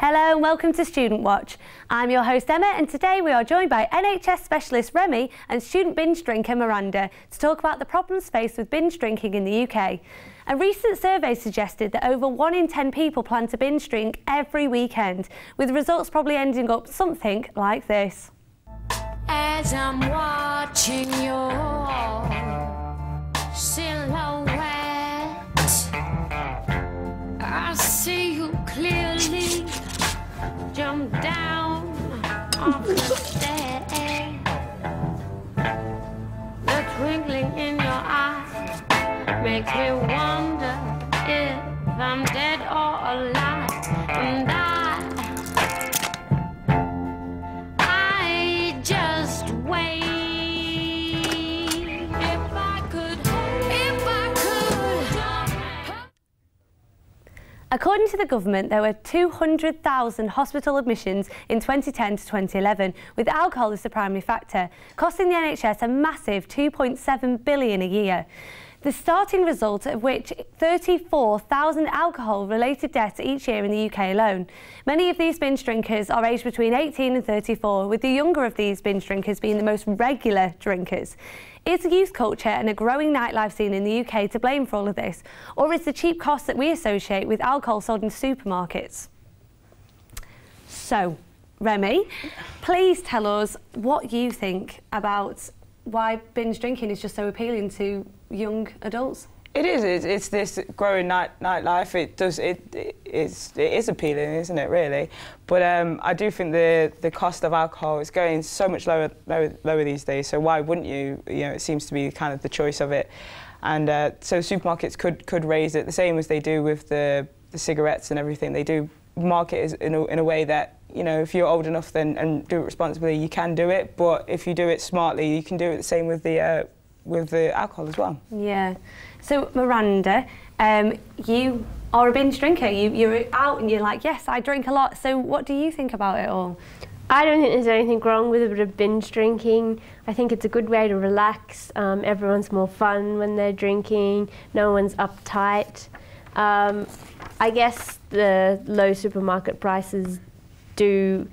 Hello and welcome to Student Watch. I'm your host Emma, and today we are joined by NHS specialist Remy and student binge drinker Miranda to talk about the problems faced with binge drinking in the UK. A recent survey suggested that over 1 in 10 people plan to binge drink every weekend, with results probably ending up something like this. As I'm watching your silhouette, I see you clearly jump down off the stairs. The twinkling in your eyes makes me wonder if I'm dead or alive. And I just wait. If I could. According to the government, there were 200,000 hospital admissions in 2010 to 2011, with alcohol as the primary factor, costing the NHS a massive £2.7 billion a year. The starting result of which 34,000 alcohol-related deaths each year in the UK alone. Many of these binge drinkers are aged between 18 and 34, with the younger of these binge drinkers being the most regular drinkers. Is youth culture and a growing nightlife scene in the UK to blame for all of this, or is the cheap costs that we associate with alcohol sold in supermarkets? So, Remy, please tell us what you think about why binge drinking is just so appealing to young adults. It is. It's this growing nightlife. It is appealing, isn't it? Really, but I do think the cost of alcohol is going so much lower these days. So why wouldn't you? You know, it seems to be kind of the choice of it, and so supermarkets could raise it the same as they do with the cigarettes and everything. They do market it in a way that, you know, if you're old enough then and do it responsibly, you can do it. But if you do it smartly, you can do it the same with the alcohol as well. Yeah. So Miranda, you are a binge drinker. You're out and you're like, yes, I drink a lot. So what do you think about it all? I don't think there's anything wrong with a bit of binge drinking. I think it's a good way to relax. Everyone's more fun when they're drinking. No one's uptight. I guess the low supermarket prices do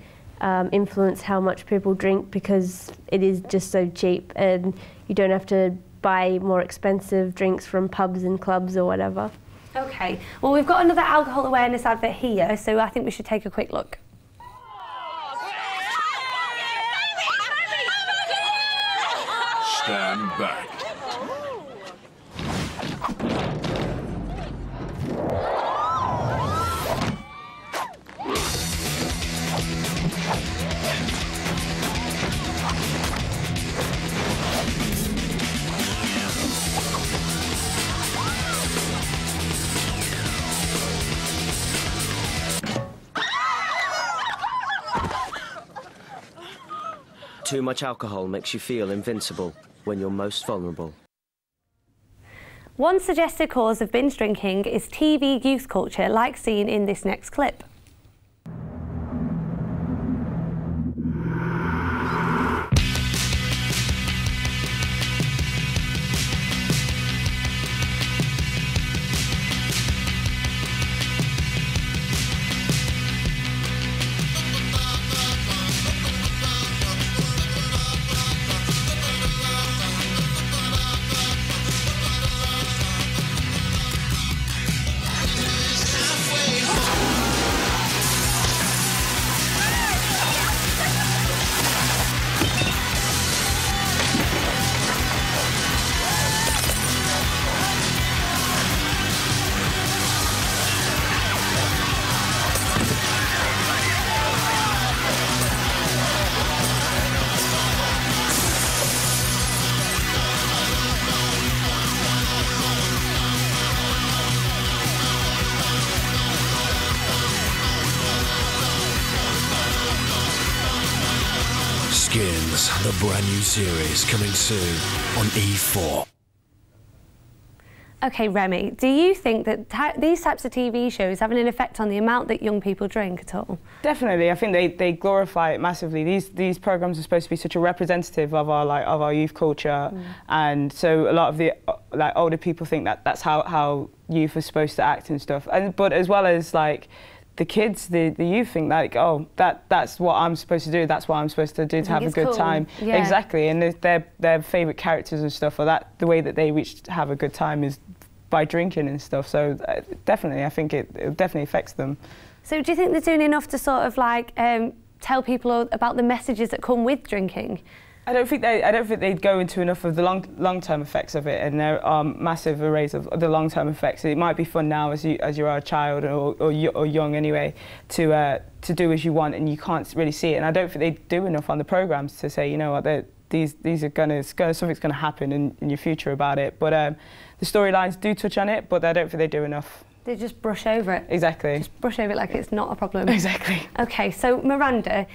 influence how much people drink, because it is just so cheap and you don't have to buy more expensive drinks from pubs and clubs or whatever. Okay, well, we've got another alcohol awareness advert here, so I think we should take a quick look. Stand back. Too much alcohol makes you feel invincible when you're most vulnerable. One suggested cause of binge drinking is TV youth culture, like seen in this next clip. Skins, the brand new series coming soon on E4. Okay, Remy, do you think that these types of TV shows having an effect on the amount that young people drink at all? Definitely. I think they glorify it massively. These programs are supposed to be such a representative of our youth culture, and so a lot of the older people think that that's how youth is supposed to act and stuff. But as well as the kids, the youth think like, oh, that's what I'm supposed to do. That's what I'm supposed to do to have a good time. Yeah. Exactly, and their favourite characters and stuff, or the way that they reach to have a good time is by drinking and stuff. So definitely, I think it definitely affects them. So do you think they're doing enough to sort of like tell people about the messages that come with drinking? I don't think they go into enough of the long-term effects of it, and there are massive arrays of the long-term effects. It might be fun now as you are a child or young anyway to do as you want, and you can't really see it. And I don't think they do enough on the programs to say, you know what, these are something's gonna happen in your future about it. But the storylines do touch on it, but I don't think they do enough. They just brush over it. Exactly. Just brush over it like it's not a problem. Exactly. Okay, so Miranda,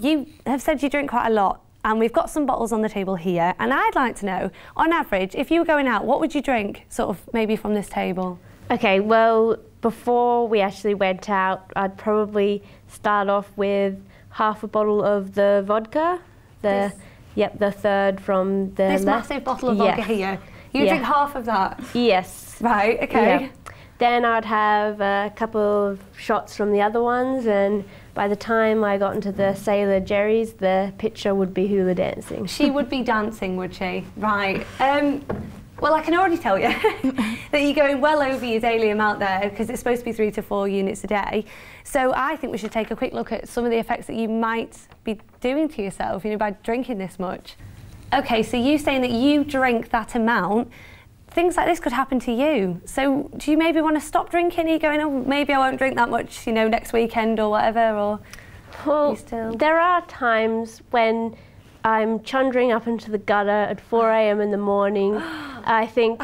you have said you drink quite a lot. And we've got some bottles on the table here, and I'd like to know, on average, if you were going out, what would you drink, sort of maybe from this table? Okay, well, before we actually went out, I'd probably start off with half a bottle of the vodka. The third from the This massive bottle of vodka here. You drink half of that? Yes. Right, okay. Yeah. Then I'd have a couple of shots from the other ones, and by the time I got into the Sailor Jerry's, the picture would be hula dancing. She would be dancing, would she? Right. Well, I can already tell you that you're going well over your daily amount there, because it's supposed to be 3 to 4 units a day. So I think we should take a quick look at some of the effects that you might be doing to yourself, you know, by drinking this much. Okay, so you saying that you drink that amount, things like this could happen to you. So do you maybe want to stop drinking? Are you going, oh, maybe I won't drink that much, you know, next weekend or whatever, or well, you still? There are times when I'm chundering up into the gutter at 4 a.m. in the morning. I think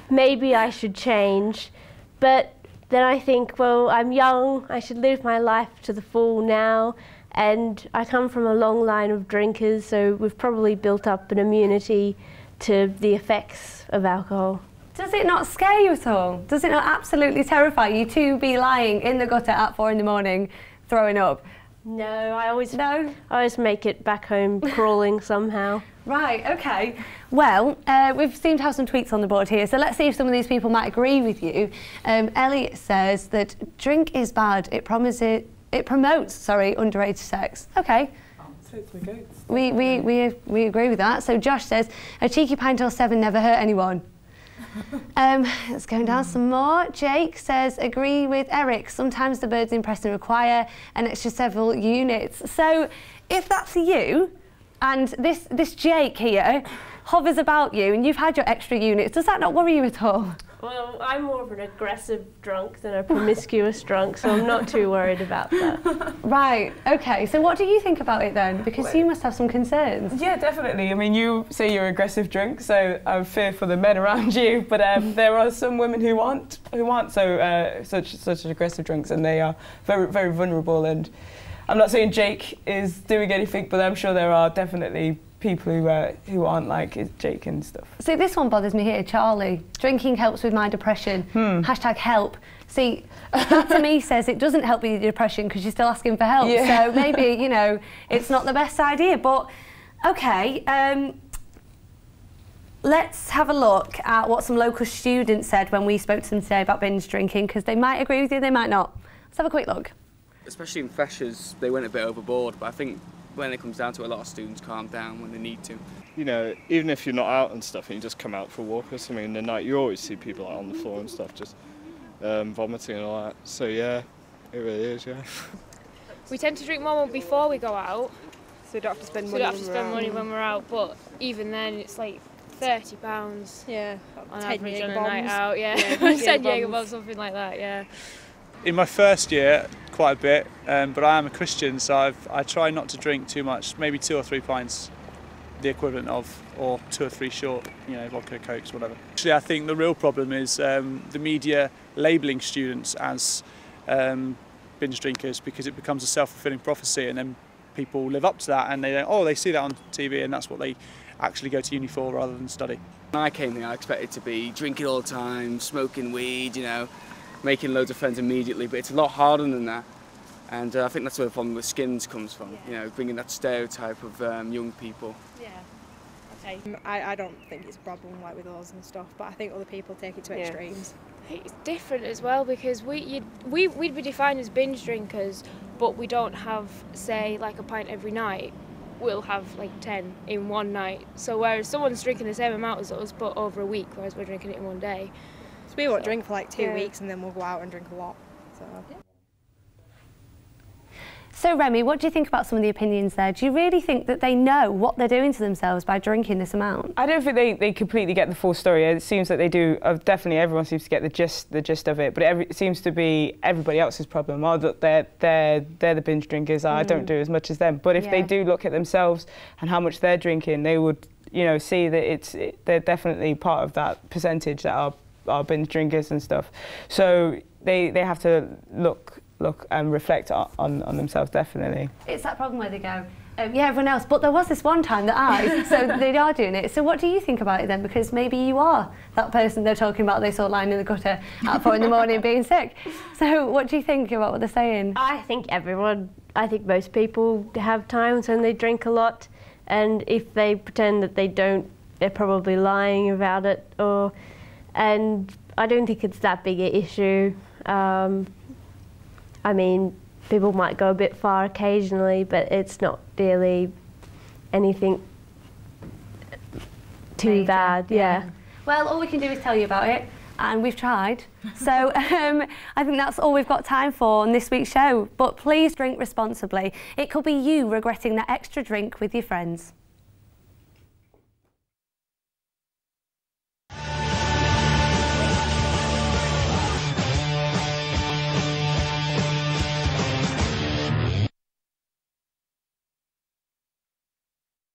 maybe I should change, but then I think, well, I'm young, I should live my life to the full now, and I come from a long line of drinkers, so we've probably built up an immunity to the effects of alcohol. Does it not scare you at all? Does it not absolutely terrify you to be lying in the gutter at 4 in the morning throwing up? No, I always make it back home crawling somehow. Right, okay. Well, we've seemed to have some tweets on the board here, so let's see if some of these people might agree with you. Elliot says that drink is bad. It promotes underage sex. Okay. We agree with that. So Josh says, a cheeky pint or 7 never hurt anyone. Let's go down some more. Jake says, agree with Eric. Sometimes the birds in Preston require an extra several units. So if that's you, and this Jake here hovers about you and you've had your extra units, does that not worry you at all? Well, I'm more of an aggressive drunk than a promiscuous drunk, so I'm not too worried about that. Right, okay. So what do you think about it then? Because you must have some concerns. Yeah, definitely. I mean, you say you're aggressive drunk, so I fear for the men around you, but there are some women who aren't such aggressive drunks, and they are very, very vulnerable. And I'm not saying Jake is doing anything, but I'm sure there are definitely people who aren't like Jake and stuff. See, this one bothers me here, Charlie. Drinking helps with my depression. Hashtag help. See, that to me says it doesn't help with your depression because you're still asking for help. Yeah. So maybe, you know, it's not the best idea. But, okay, let's have a look at what some local students said when we spoke to them today about binge drinking, because they might agree with you, they might not. Let's have a quick look. Especially in freshers, they went a bit overboard, but I think when it comes down to it, a lot of students calm down when they need to. You know, even if you're not out and stuff and you just come out for a walk or something in the night, you always see people out on the floor and stuff just vomiting and all that. So yeah, it really is, yeah. We tend to drink more before we go out. So you don't have to spend money when we're out, but even then it's like £30 on average on a night out, 10 Jaeger bombs, something like that, yeah. In my first year, quite a bit, but I am a Christian, so I try not to drink too much, maybe 2 or 3 pints, the equivalent of, or 2 or 3 short, you know, vodka, cokes, whatever. Actually, I think the real problem is the media labelling students as binge drinkers, because it becomes a self-fulfilling prophecy, and then people live up to that, and they see that on TV, and that's what they actually go to uni for rather than study. When I came here, I expected to be drinking all the time, smoking weed, you know, making loads of friends immediately, but it's a lot harder than that. And I think that's where the problem with skins comes from, you know, bringing that stereotype of young people. Yeah, okay. I don't think it's a problem like with us and stuff, but I think other people take it to extremes. It's different as well because we'd be defined as binge drinkers, but we don't have, say, like a pint every night. We'll have like 10 in one night. So whereas someone's drinking the same amount as us, but over a week, whereas we're drinking it in one day. So we won't drink for like 2 weeks and then we'll go out and drink a lot. So Remy, what do you think about some of the opinions there? Do you really think that they know what they're doing to themselves by drinking this amount? I don't think they completely get the full story. It seems that they do. Definitely, everyone seems to get the gist of it. But it seems to be everybody else's problem. Oh, they're the binge drinkers. I don't do as much as them. But if they do look at themselves and how much they're drinking, they would, see that they're definitely part of that percentage that are binge drinkers and stuff. So they have to look and reflect on themselves, definitely. It's that problem where they go, yeah, everyone else, but there was this one time that so they are doing it. So what do you think about it then? Because maybe you are that person they're talking about they saw lying in the gutter at 4 in the morning being sick. So what do you think about what they're saying? I think most people have times when they drink a lot, and if they pretend that they don't, they're probably lying about it. And I don't think it's that big an issue. I mean, people might go a bit far occasionally, but it's not really anything too bad. Yeah. Well, all we can do is tell you about it, and we've tried. So I think that's all we've got time for on this week's show. But please drink responsibly. It could be you regretting that extra drink with your friends.